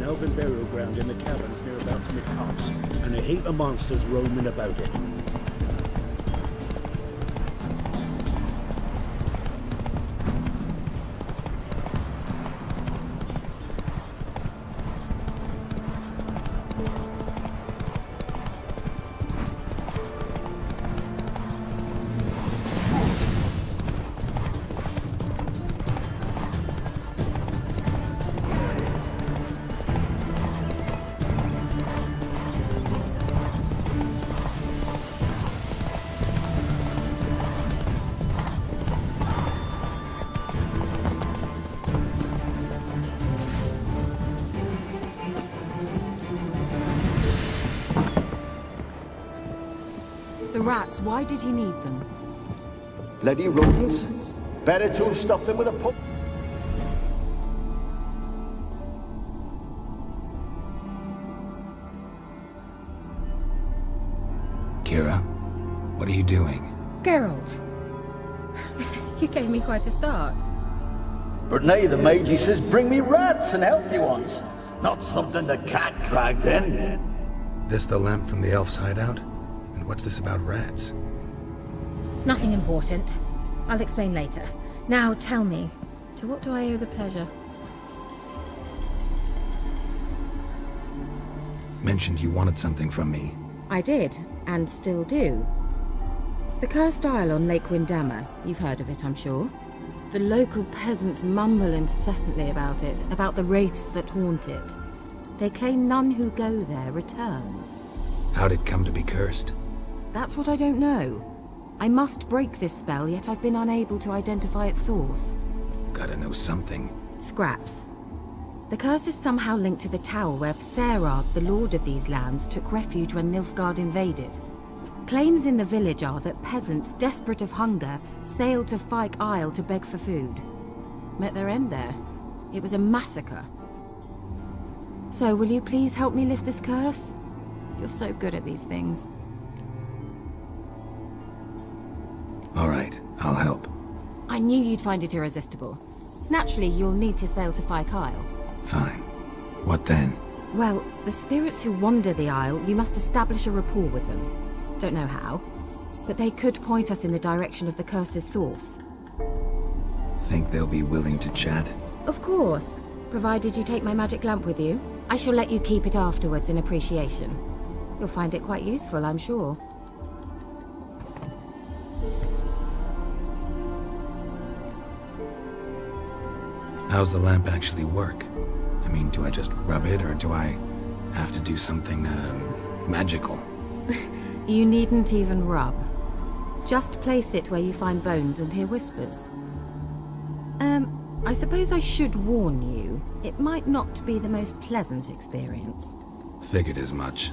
an elven burial ground in the caverns near about some huts, and a heap of monsters roaming about it. The rats, why did he need them? Bloody rodents. Better to have stuffed them with a pop. Kira, what are you doing? Geralt. You gave me quite a start. But nay, the mage says bring me rats and healthy ones. Not something the cat dragged in. This the lamp from the elf's hideout? And what's this about rats? Nothing important. I'll explain later. Now tell me, to what do I owe the pleasure? Mentioned you wanted something from me. I did, and still do. The Cursed Isle on Lake Windammer. You've heard of it, I'm sure. The local peasants mumble incessantly about it, about the wraiths that haunt it. They claim none who go there return. How'd it come to be cursed? That's what I don't know. I must break this spell, yet I've been unable to identify its source. Gotta know something. Scraps. The curse is somehow linked to the tower where Serard, the lord of these lands, took refuge when Nilfgaard invaded. Claims in the village are that peasants, desperate of hunger, sailed to Fyke Isle to beg for food. Met their end there. It was a massacre. So, will you please help me lift this curse? You're so good at these things. All right, I'll help. I knew you'd find it irresistible. Naturally, you'll need to sail to Fyke Isle. Fine. What then? Well, the spirits who wander the Isle, you must establish a rapport with them. Don't know how, but they could point us in the direction of the curse's source. Think they'll be willing to chat? Of course, provided you take my magic lamp with you. I shall let you keep it afterwards in appreciation. You'll find it quite useful, I'm sure. How's the lamp actually work? I mean, do I just rub it, or do I have to do something, magical? You needn't even rub. Just place it where you find bones and hear whispers. I suppose I should warn you, it might not be the most pleasant experience. Figured as much.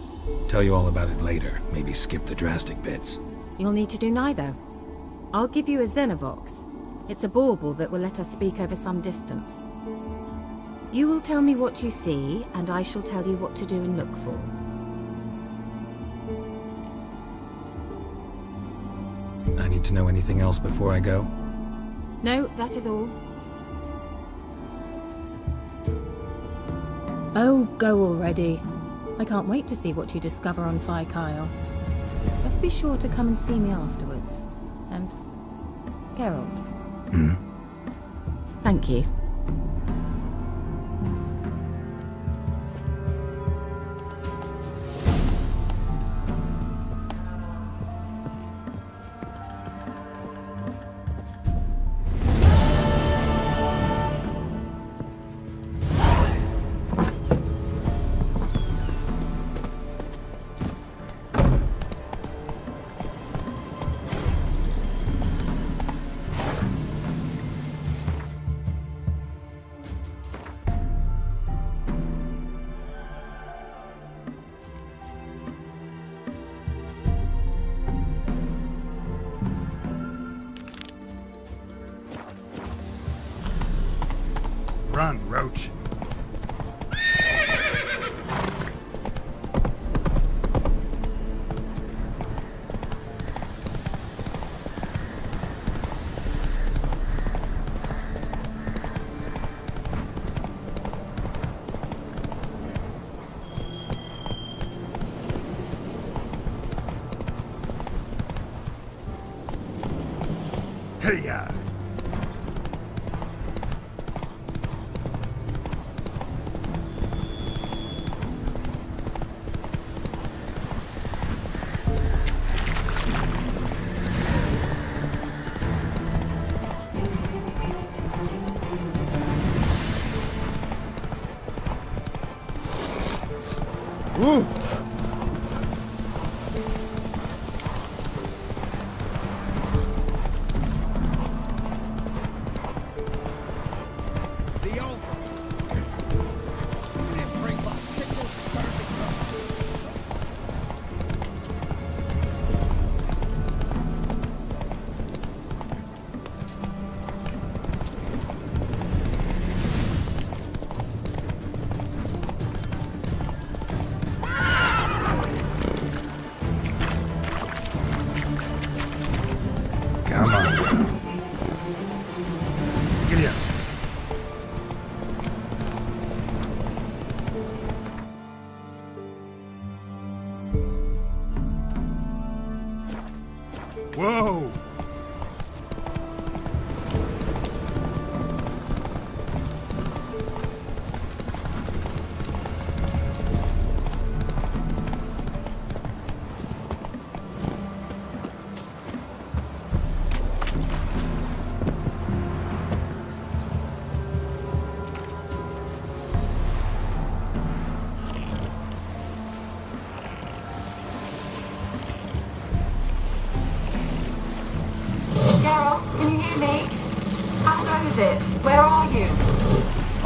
Tell you all about it later, maybe skip the drastic bits. You'll need to do neither. I'll give you a Xenovox. It's a bauble that will let us speak over some distance. You will tell me what you see, and I shall tell you what to do and look for. I need to know anything else before I go? No, that is all. Oh, go already. I can't wait to see what you discover on Fyke Isle. Just be sure to come and see me afterwards. And Geralt. Thank you. Run, Roach. Hey-ya! Ooh. The old... Bring my single starving Come on, girl. Giddy up. Whoa! Geralt, can you hear me? How goes it? Where are you?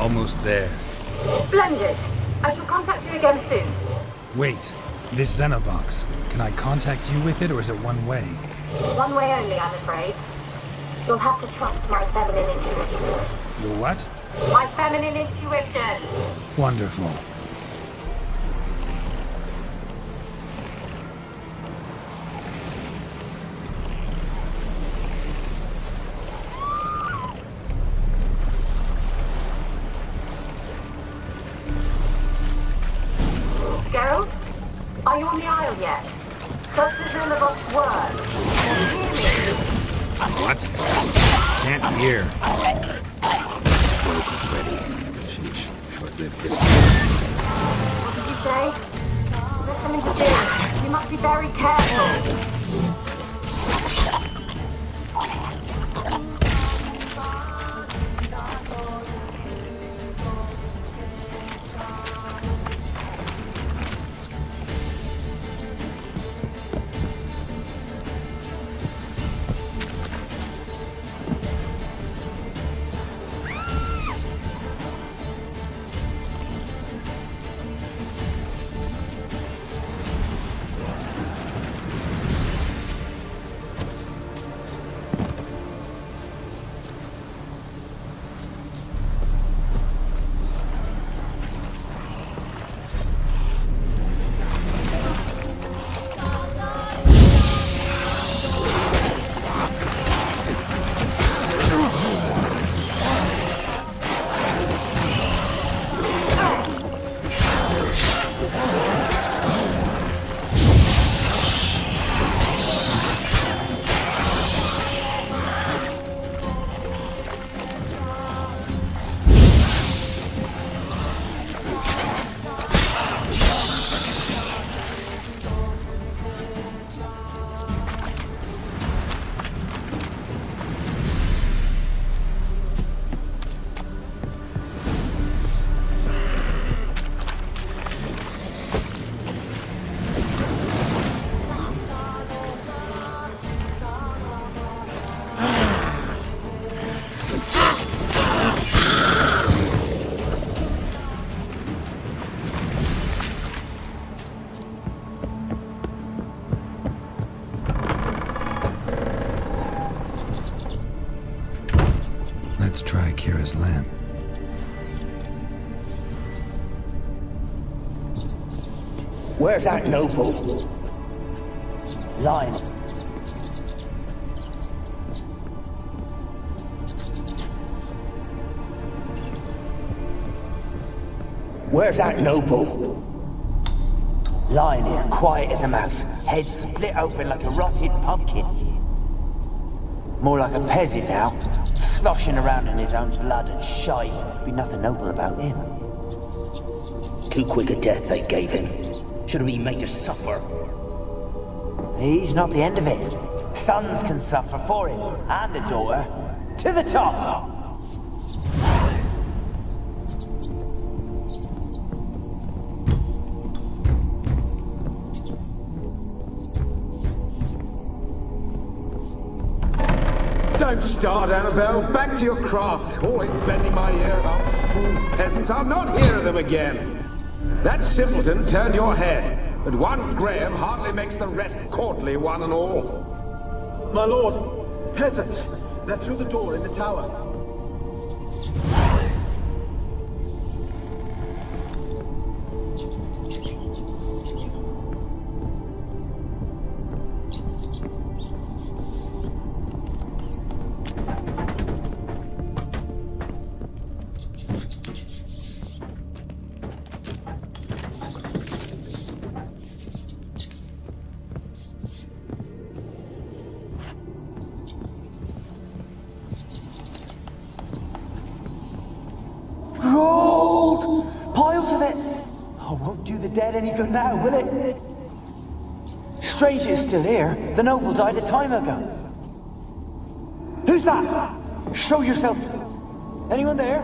Almost there. Splendid. I shall contact you again soon. Wait, this Xenovox. Can I contact you with it, or is it one way? One way only, I'm afraid. You'll have to trust my feminine intuition. Your what? My feminine intuition! Wonderful. Geralt? Are you on the Isle yet? Does the Xenovox work? Can you hear me? What? Can't hear. Broke already. Sheesh. Short-lived history. What did you say? Listen to this. You must be very careful. Let's try Kira's lamp. Where's that noble? Lying. Where's that noble? Lying here, quiet as a mouse, head split open like a rotted pumpkin. More like a peasant now, sloshing around in his own blood and shite. Be nothing noble about him. Too quick a death they gave him. Should have been made to suffer. He's not the end of it. Sons can suffer for him, and the daughter. To the top! Don't start, Annabelle. Back to your craft. Always bending my ear about fool peasants. I'll not hear of them again. That simpleton turned your head, but one Graham hardly makes the rest courtly, one and all. My lord, peasants. They're through the door in the tower. Gold! Piles of it! Oh, won't do the dead any good now, will it? Strange it's still here. The noble died a time ago. Who's that? Show yourself. Anyone there?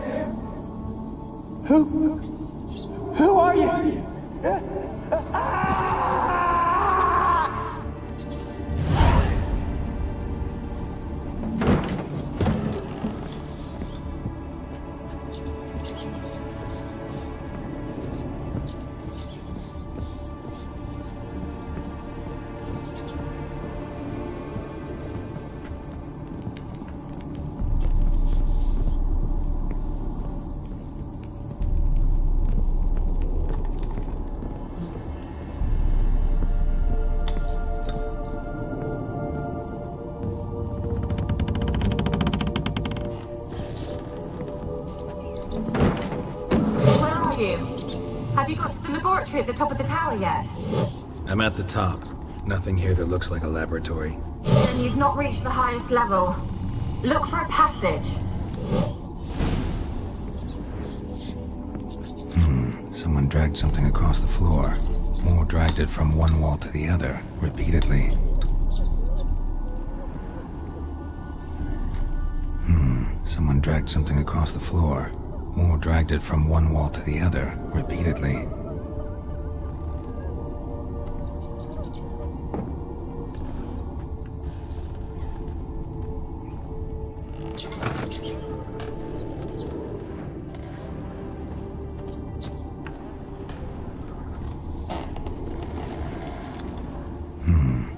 Who are you? Have you got to the laboratory at the top of the tower yet? I'm at the top. Nothing here that looks like a laboratory. Then you've not reached the highest level. Look for a passage. Someone dragged something across the floor. Or dragged it from one wall to the other, repeatedly. Someone dragged something across the floor. Or dragged it from one wall to the other, repeatedly.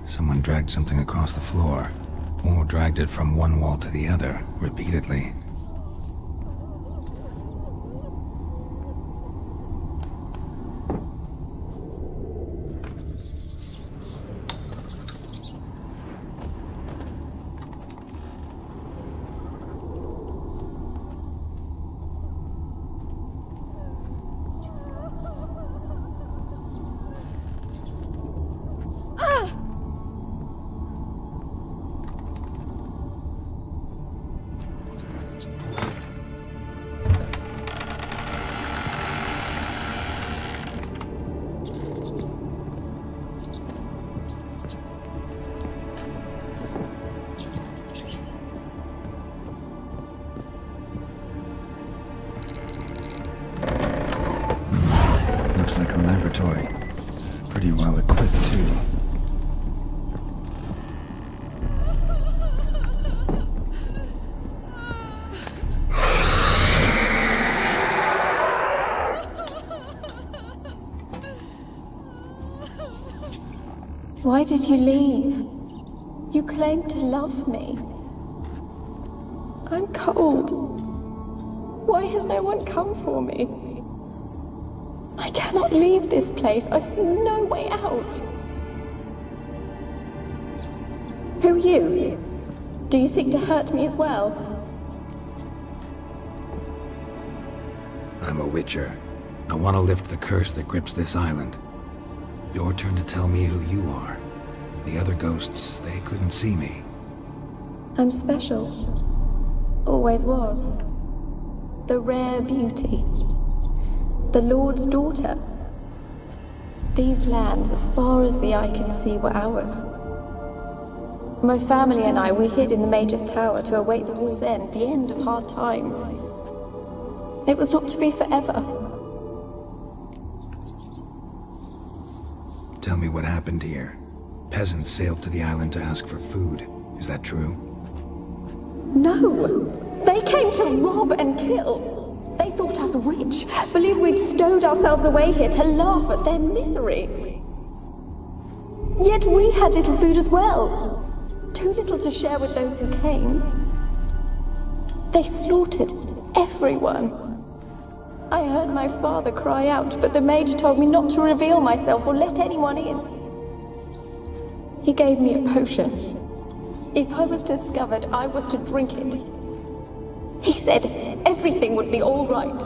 Someone dragged something across the floor. Or dragged it from one wall to the other, repeatedly. Looks like a laboratory. Pretty well equipped, too. Why did you leave? You claimed to love me. I'm cold. Why has no one come for me? I cannot leave this place. I see no way out. Who are you? Do you seek to hurt me as well? I'm a witcher. I want to lift the curse that grips this island. Your turn to tell me who you are. The other ghosts, they couldn't see me. I'm special. Always was. The rare beauty. The Lord's daughter. These lands, as far as the eye can see, were ours. My family and I, we hid in the Major's tower to await the war's end, the end of hard times. It was not to be forever. Tell me what happened here. Peasants sailed to the island to ask for food. Is that true? No! They came to rob and kill. They thought us rich, believed we'd stowed ourselves away here to laugh at their misery. Yet we had little food as well. Too little to share with those who came. They slaughtered everyone. I heard my father cry out, but the mage told me not to reveal myself or let anyone in. He gave me a potion. If I was discovered, I was to drink it. He said everything would be all right.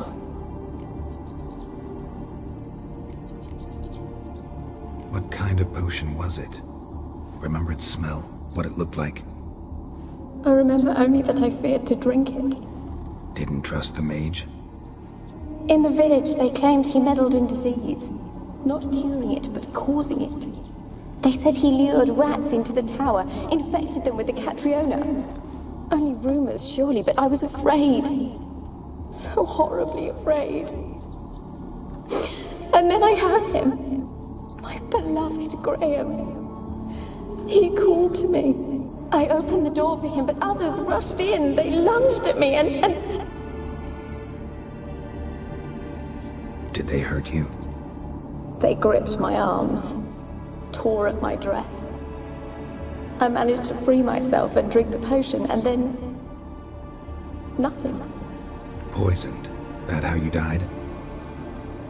What kind of potion was it? Remember its smell? What it looked like? I remember only that I feared to drink it. Didn't trust the mage? In the village, they claimed he meddled in disease. Not curing it, but causing it. They said he lured rats into the tower, infected them with the Catriona. Only rumors, surely, but I was afraid. So horribly afraid. And then I heard him. My beloved Graham. He called to me. I opened the door for him, but others rushed in. They lunged at me and... Did they hurt you? They gripped my arms, tore at my dress. I managed to free myself and drink the potion, and then... nothing. Poisoned? That how you died?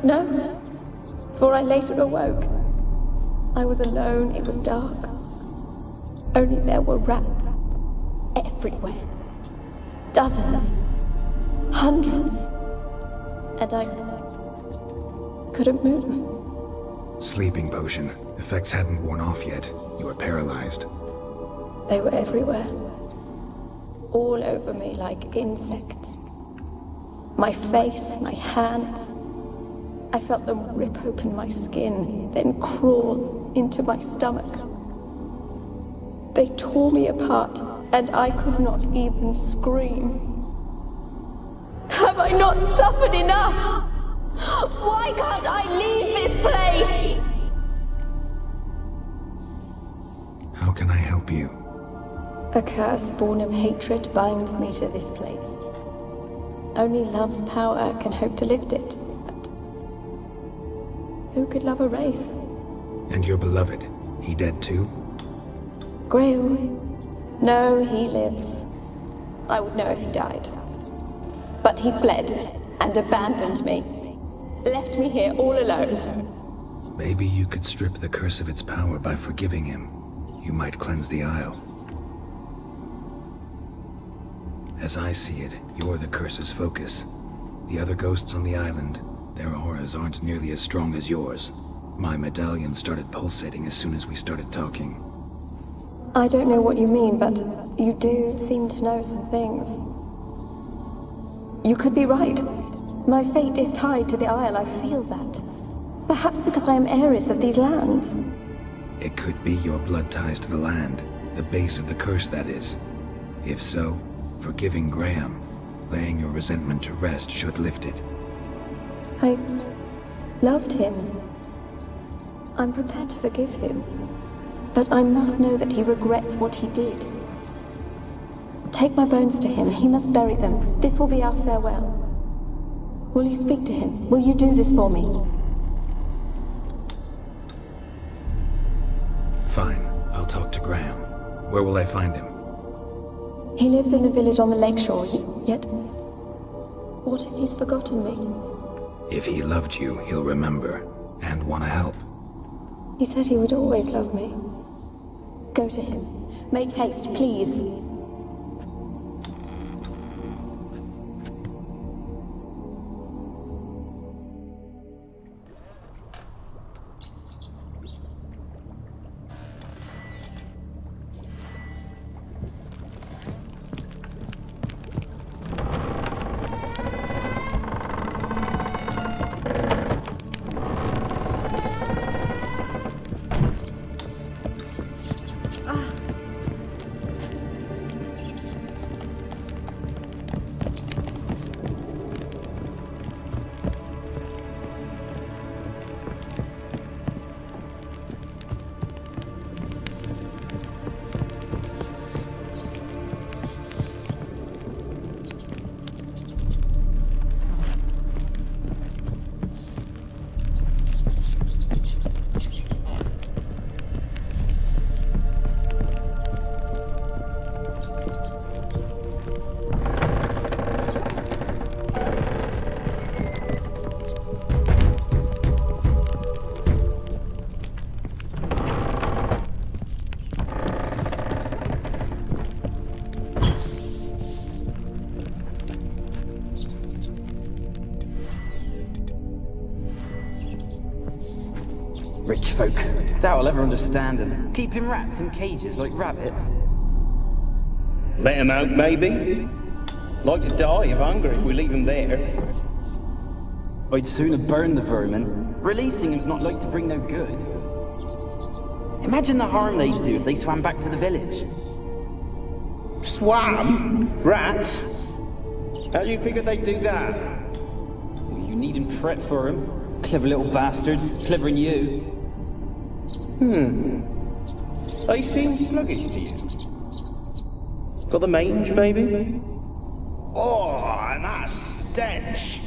No, for I later awoke. I was alone, it was dark. Only there were rats. Everywhere. Dozens. Hundreds. And I couldn't move. Sleeping potion. Effects hadn't worn off yet. You were paralyzed. They were everywhere. All over me like insects. My face, my hands. I felt them rip open my skin, then crawl into my stomach. They tore me apart, and I could not even scream. Have I not suffered enough? Why can't I leave this place? How can I help you? A curse born of hatred binds me to this place. Only love's power can hope to lift it. But who could love a wraith? And your beloved, he dead too? Graham? No, he lives. I would know if he died. But he fled and abandoned me. Left me here all alone. Maybe you could strip the curse of its power by forgiving him. You might cleanse the Isle. As I see it, you're the curse's focus. The other ghosts on the island, their auras aren't nearly as strong as yours. My medallion started pulsating as soon as we started talking. I don't know what you mean, but you do seem to know some things. You could be right. My fate is tied to the Isle, I feel that. Perhaps because I am heiress of these lands. It could be your blood ties to the land, the base of the curse, that is. If so, forgiving Graham, laying your resentment to rest should lift it. I loved him. I'm prepared to forgive him. But I must know that he regrets what he did. Take my bones to him. He must bury them. This will be our farewell. Will you speak to him? Will you do this for me? Fine. I'll talk to Graham. Where will I find him? He lives in the village on the lakeshore, yet... what if he's forgotten me? If he loved you, he'll remember, and want to help. He said he would always love me. Go to him. Make haste, please. Rich folk. Doubt I'll ever understand them. Keeping rats in cages like rabbits. Let him out, maybe? Like to die of hunger if we leave him there. I'd sooner burn the vermin. Releasing him's not like to bring no good. Imagine the harm they'd do if they swam back to the village. Swam? Rats? How do you figure they'd do that? Well, you needn't fret for 'em. Clever little bastards. Clever than you. They seem sluggish to you. Got the mange, maybe? Oh, and that stench!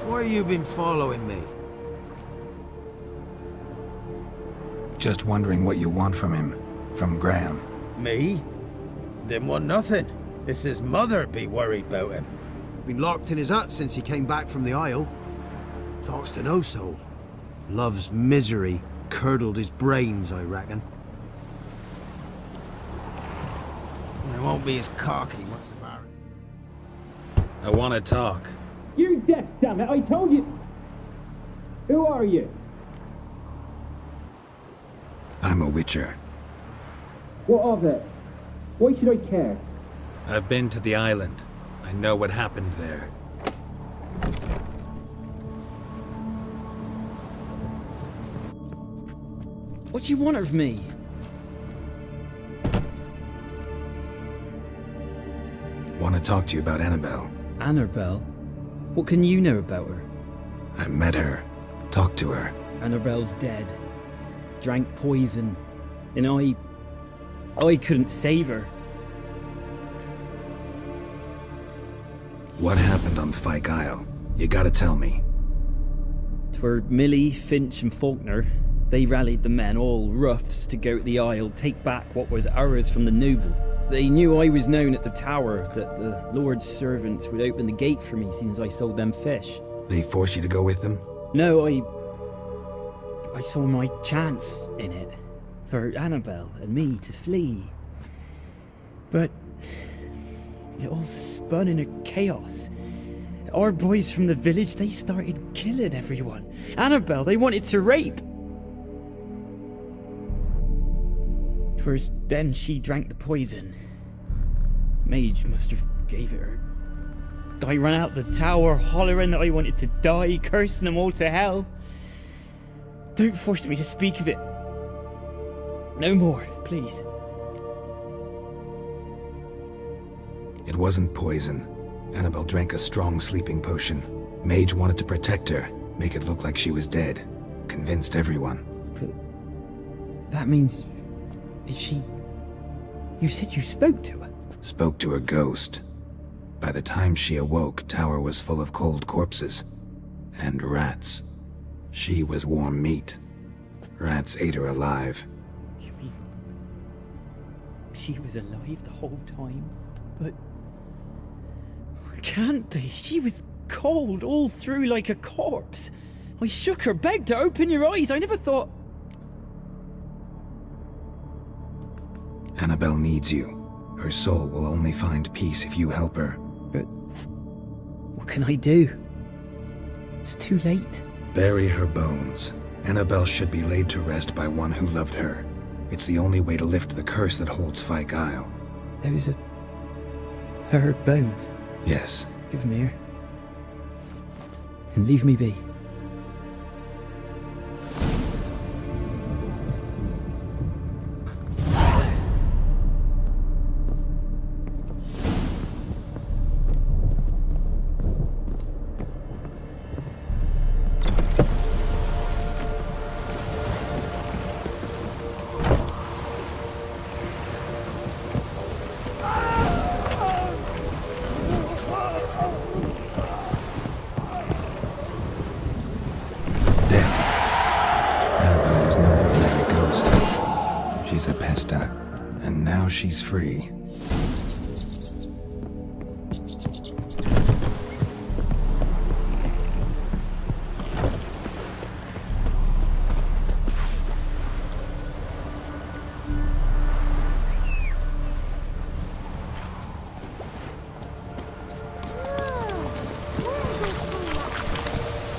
Why have you been following me? Just wondering what you want from him. From Graham. Me? Didn't want nothing. It's his mother be worried about him. Been locked in his hut since he came back from the Isle. Talks to no soul. Love's misery curdled his brains, I reckon. I won't be as cocky once I'm married. I want to talk. You're deaf, damn it! I told you. Who are you? I'm a witcher. What of it? Why should I care? I've been to the island. I know what happened there. What do you want of me? Want to talk to you about Annabelle. Annabelle? What can you know about her? I met her. Talked to her. Annabelle's dead. Drank poison. And I couldn't save her. What happened on Fyke Isle? You gotta tell me. 'Twere Millie, Finch and Faulkner. They rallied the men, all roughs, to go to the Isle, take back what was ours from the noble. They knew I was known at the tower, that the Lord's servants would open the gate for me since I sold them fish. They forced you to go with them? No, I saw my chance in it, for Annabelle and me to flee. But it all spun in a chaos. Our boys from the village, they started killing everyone. Annabelle, they wanted to rape. 'Twas then she drank the poison. Mage must have gave it her. I ran out the tower hollering that I wanted to die, cursing them all to hell. Don't force me to speak of it. No more, please. It wasn't poison. Annabelle drank a strong sleeping potion. Mage wanted to protect her, make it look like she was dead. Convinced everyone. But that means... is she... You said you spoke to her? Spoke to her ghost. By the time she awoke, Tower was full of cold corpses. And rats. She was warm meat. Rats ate her alive. You mean she was alive the whole time? But it can't be. She was cold all through like a corpse. I shook her, begged her, open your eyes. I never thought... Annabelle needs you. Her soul will only find peace if you help her. But what can I do? It's too late. Bury her bones. Annabelle should be laid to rest by one who loved her. It's the only way to lift the curse that holds Fyke Isle. Those are her bones. Yes. Give them here. And leave me be. She's free.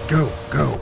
Go, go.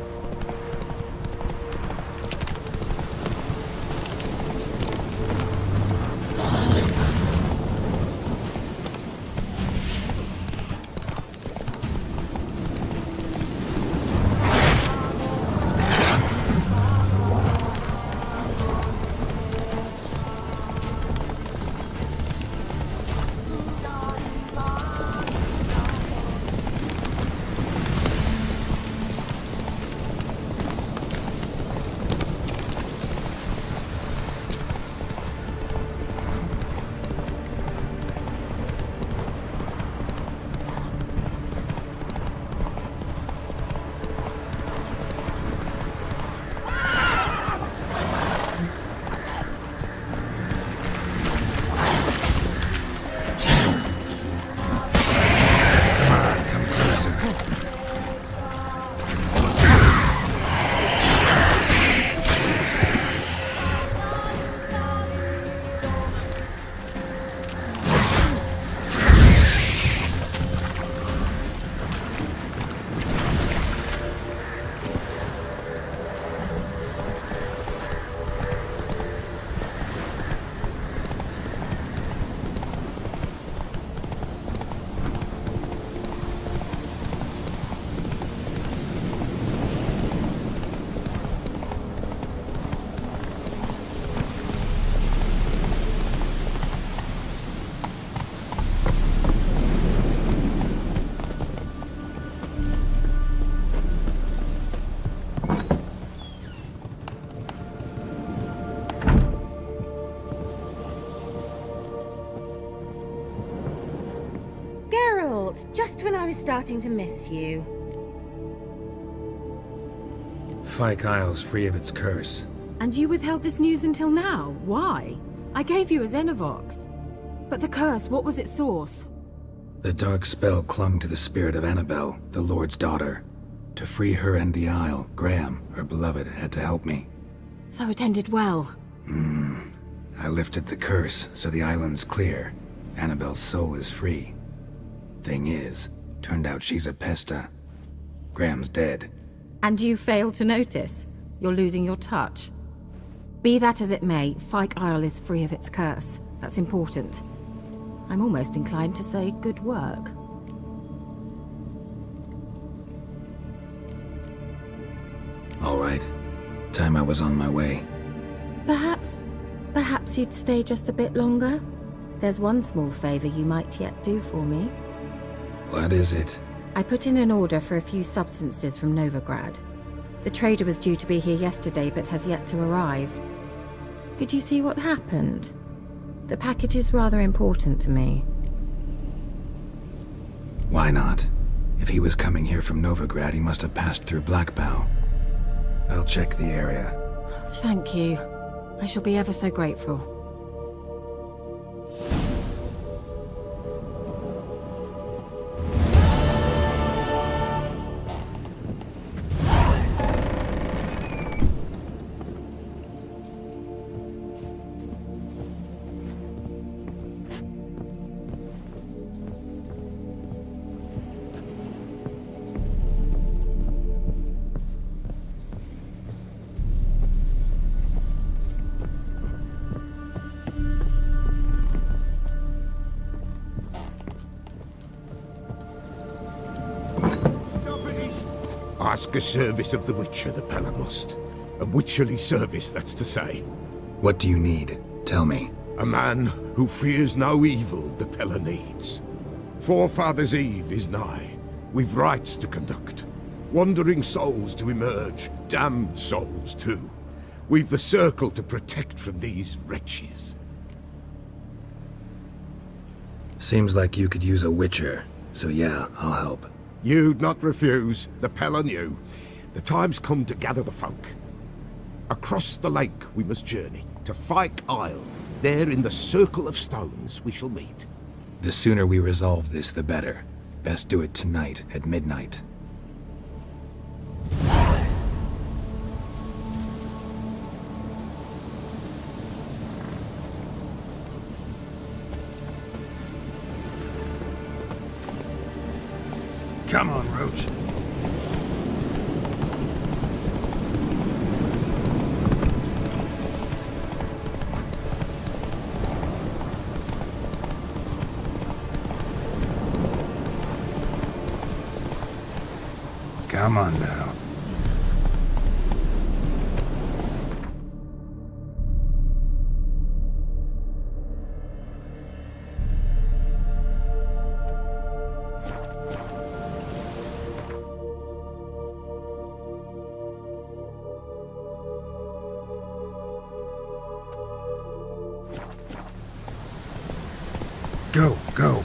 Just when I was starting to miss you. Fyke Isle's free of its curse. And you withheld this news until now? Why? I gave you a Xenovox. But the curse, what was its source? The dark spell clung to the spirit of Annabelle, the Lord's daughter. To free her and the Isle, Graham, her beloved, had to help me. So it ended well. I lifted the curse, so the island's clear. Annabelle's soul is free. Thing is, turned out she's a pesta. Graham's dead. And you failed to notice? You're losing your touch. Be that as it may, Fyke Isle is free of its curse. That's important. I'm almost inclined to say good work. All right. Time I was on my way. Perhaps you'd stay just a bit longer? There's one small favor you might yet do for me. What is it? I put in an order for a few substances from Novigrad. The trader was due to be here yesterday, but has yet to arrive. Could you see what happened? The package is rather important to me. Why not? If he was coming here from Novigrad, he must have passed through Blackbow. I'll check the area. Thank you. I shall be ever so grateful. Ask a service of the Witcher, the Pella must. A witcherly service, that's to say. What do you need? Tell me. A man who fears no evil the Pella needs. Forefathers' Eve is nigh. We've rites to conduct. Wandering souls to emerge, damned souls too. We've the circle to protect from these wretches. Seems like you could use a witcher, so yeah, I'll help. You'd not refuse, the Pella knew. The time's come to gather the folk. Across the lake we must journey, to Fyke Isle. There in the circle of stones we shall meet. The sooner we resolve this, the better. Best do it tonight, at midnight. Come on, Roach. Come on now. Go, go.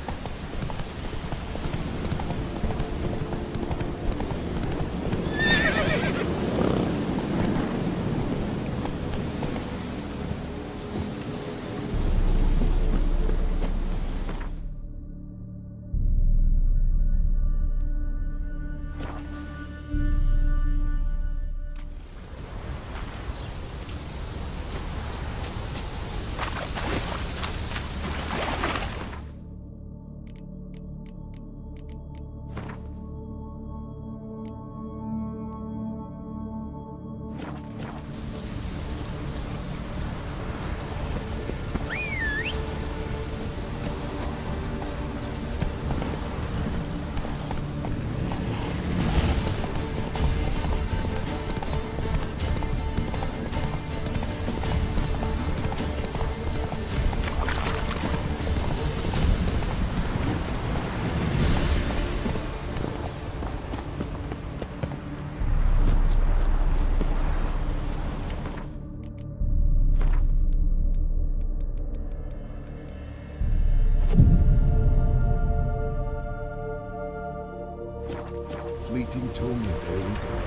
Fleeting tongue, there we go.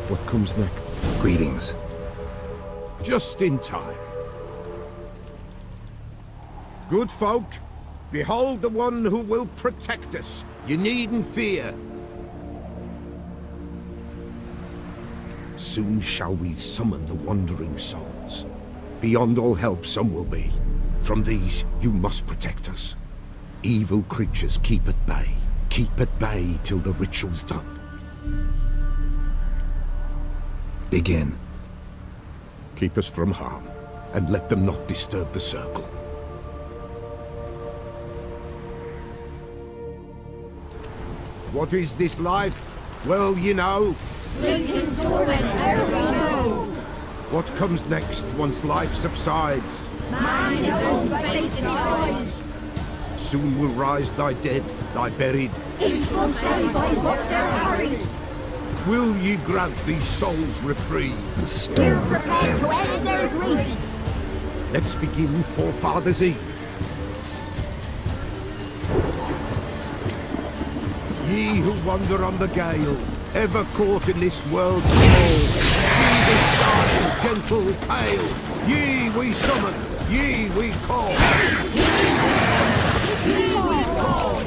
What comes next? Greetings. Just in time. Good folk, behold the one who will protect us. You needn't fear. Soon shall we summon the wandering souls. Beyond all help some will be. From these you must protect us. Evil creatures keep at bay. Keep at bay till the ritual's done. Begin. Keep us from harm, and let them not disturb the circle. What is this life? Well, you know. Fleeting torment, ere we go. What comes next once life subsides? Man is all fate decides. Soon will rise thy dead, thy buried. Each will say by what they're hurried. Will ye grant these souls reprieve? The storm. Prepare to end their grief. Let's begin Forefathers' Eve. Ye who wander on the gale, ever caught in this world's fall, See the sign, gentle pale. Ye we summon, ye we call. Ye we call.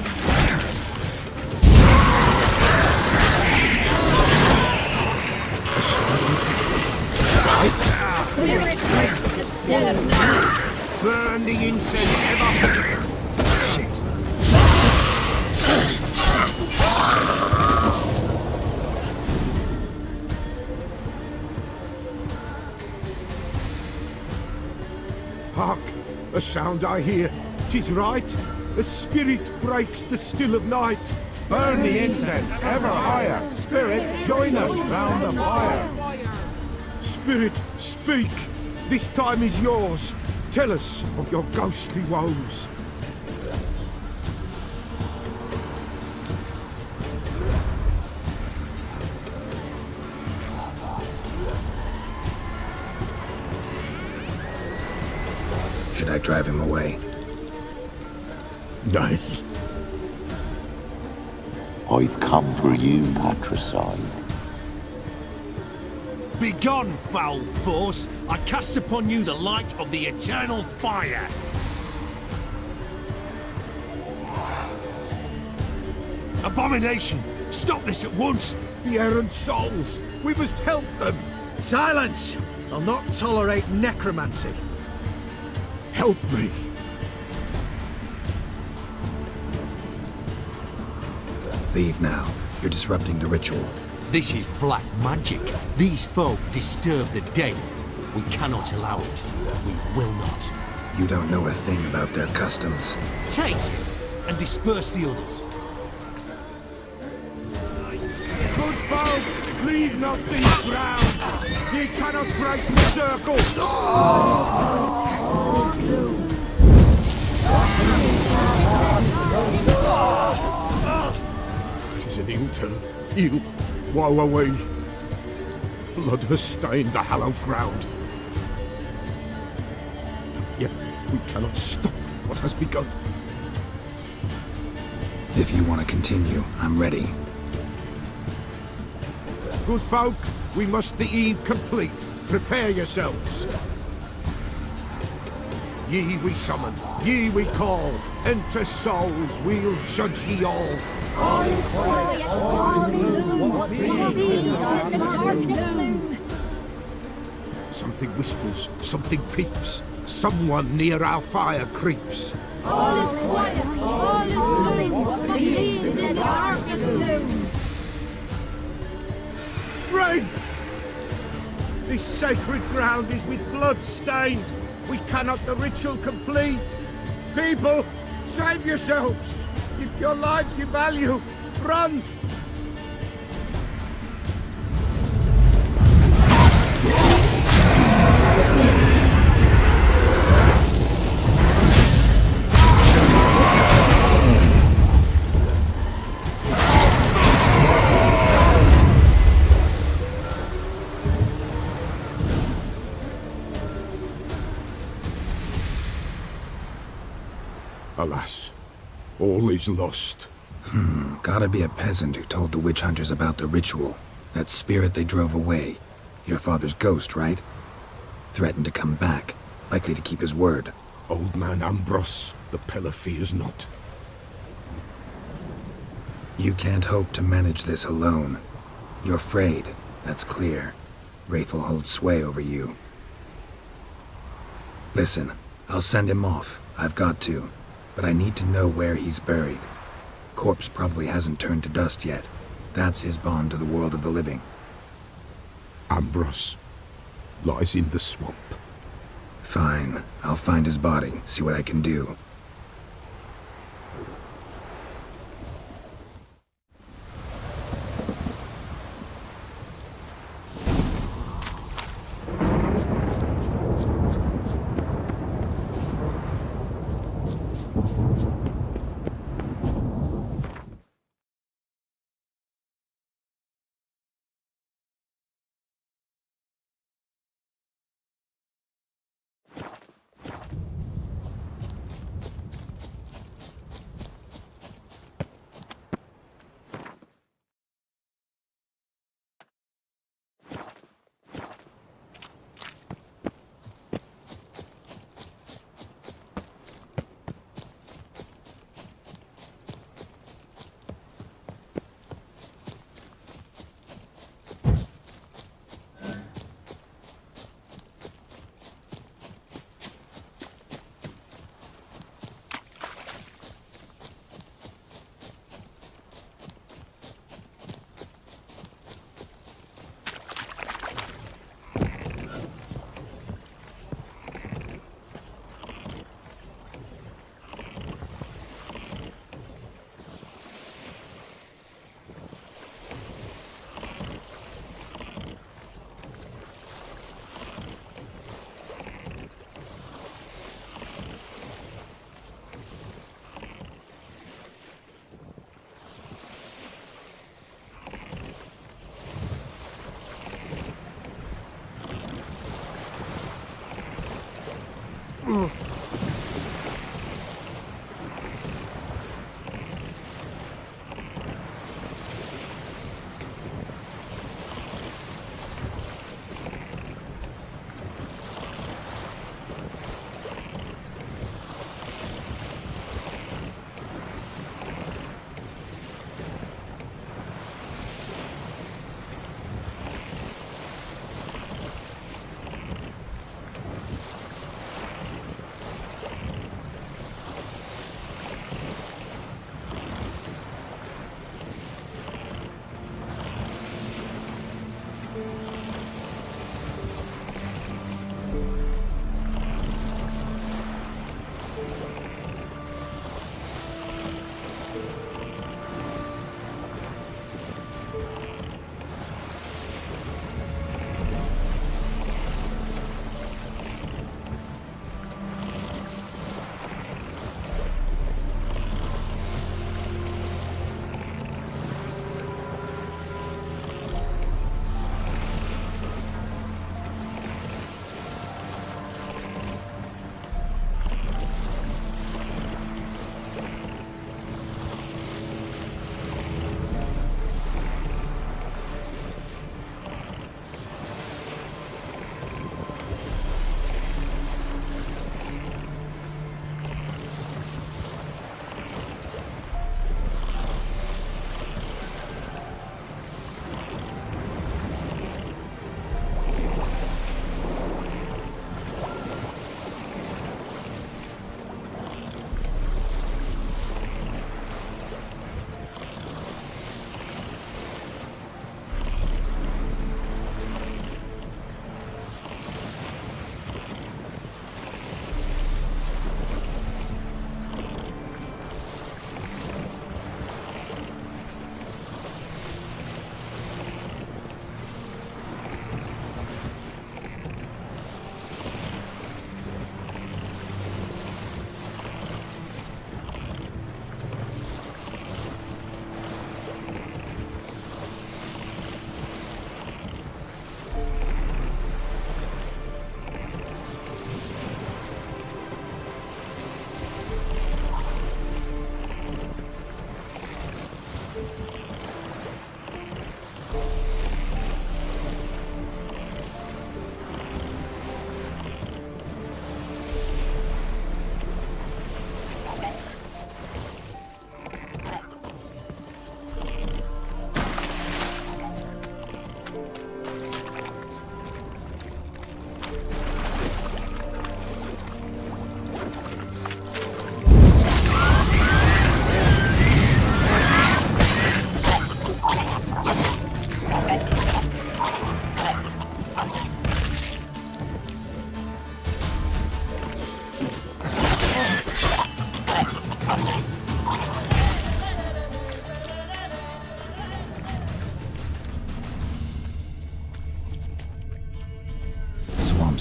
A sign. Right. Spirit breaks the still of night. Burn the incense ever. Shit. Hark! A sound I hear. 'Tis right. A spirit breaks the still of night. Burn the incense ever higher. Spirit, join us round the fire. Spirit, speak. This time is yours. Tell us of your ghostly woes. Should I drive him away? Nay. I've come for you, patricide. Begone, foul force! I cast upon you the light of the eternal fire! Abomination! Stop this at once! The errant souls. We must help them. Silence! I'll not tolerate necromancy. Help me. Leave now. You're disrupting the ritual. This is black magic. These folk disturb the dead. We cannot allow it. We will not. You don't know a thing about their customs. Take and disperse the others. Good folk, leave not these grounds. Ye cannot break the circle. Tis an ill turn. Ill. Woe away. Blood has stained the hallowed ground. Yet we cannot stop what has begun. If you want to continue, I'm ready. Good folk, we must the eve complete. Prepare yourselves. Ye we summon, ye we call. Enter souls, we'll judge ye all. All is quiet, all is gloom. All is darkness loom. Something whispers, something peeps. Someone near our fire creeps. All is quiet, all is gloom. Believe in the darkest gloom. Wraiths! This sacred ground is with blood stained. We cannot the ritual complete. People, save yourselves. If your lives you value, run! Alas, all is lost. Gotta be a peasant who told the witch hunters about the ritual. That spirit they drove away. Your father's ghost, right? Threatened to come back. Likely to keep his word. Old man Ambrose, the Peller fears not. You can't hope to manage this alone. You're afraid, that's clear. Wraith will hold sway over you. Listen, I'll send him off. I've got to. But I need to know where he's buried. Corpse probably hasn't turned to dust yet. That's his bond to the world of the living. Ambrose lies in the swamp. Fine. I'll find his body, see what I can do.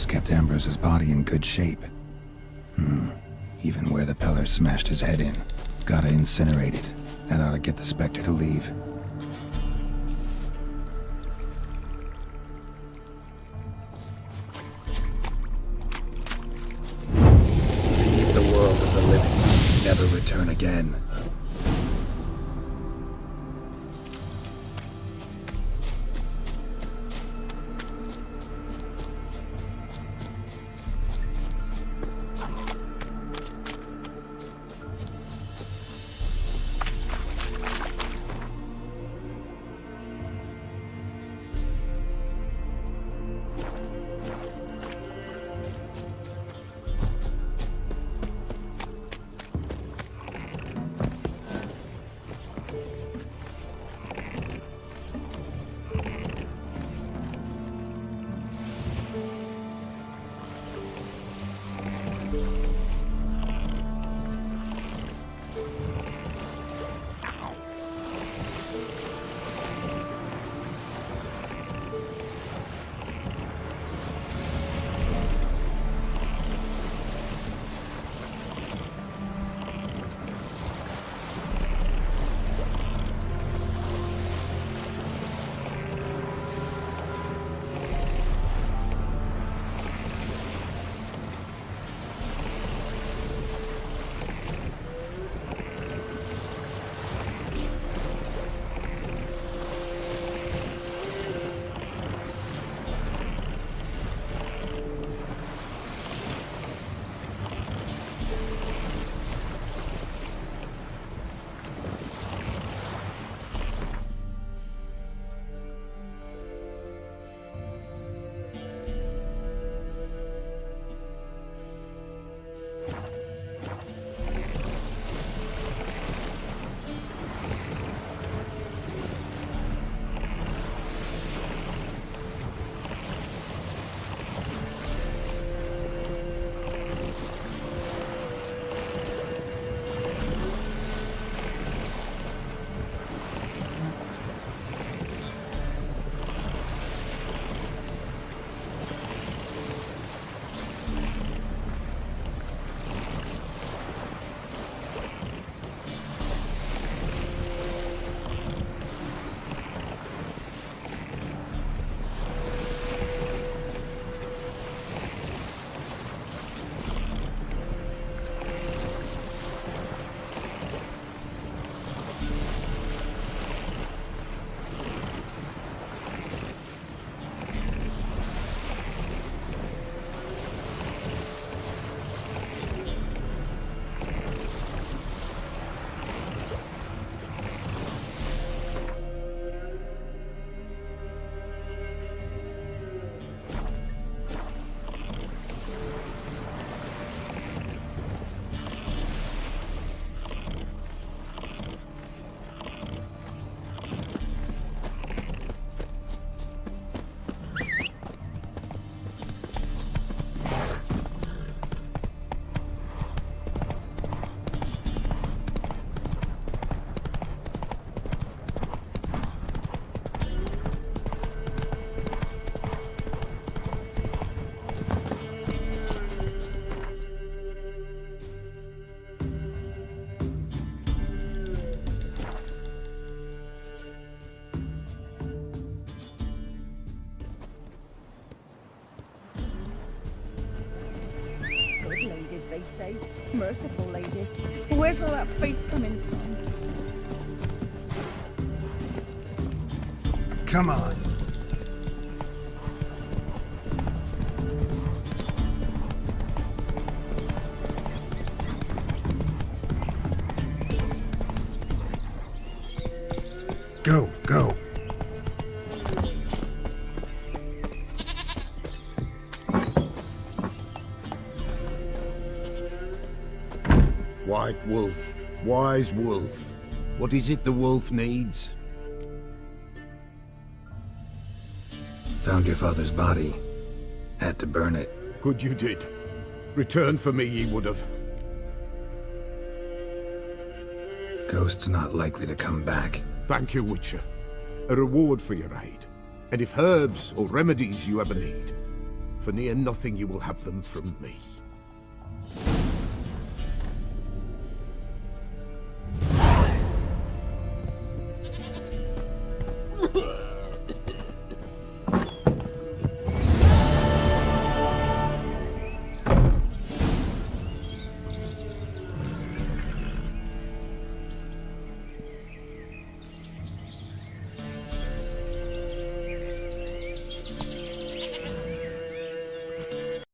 Kept Ambrose's body in good shape. Even where the Peller smashed his head in. Gotta incinerate it. That ought to get the Spectre to leave. Leave the world of the living. Never return again. they say. Merciful ladies. Where's all that faith coming from? Come on. Go, go. White wolf, wise wolf. What is it the wolf needs? Found your father's body. Had to burn it. Good you did. Return for me ye would have. Ghost's not likely to come back. Thank you, Witcher. A reward for your aid. And if herbs or remedies you ever need, for near nothing you will have them from me.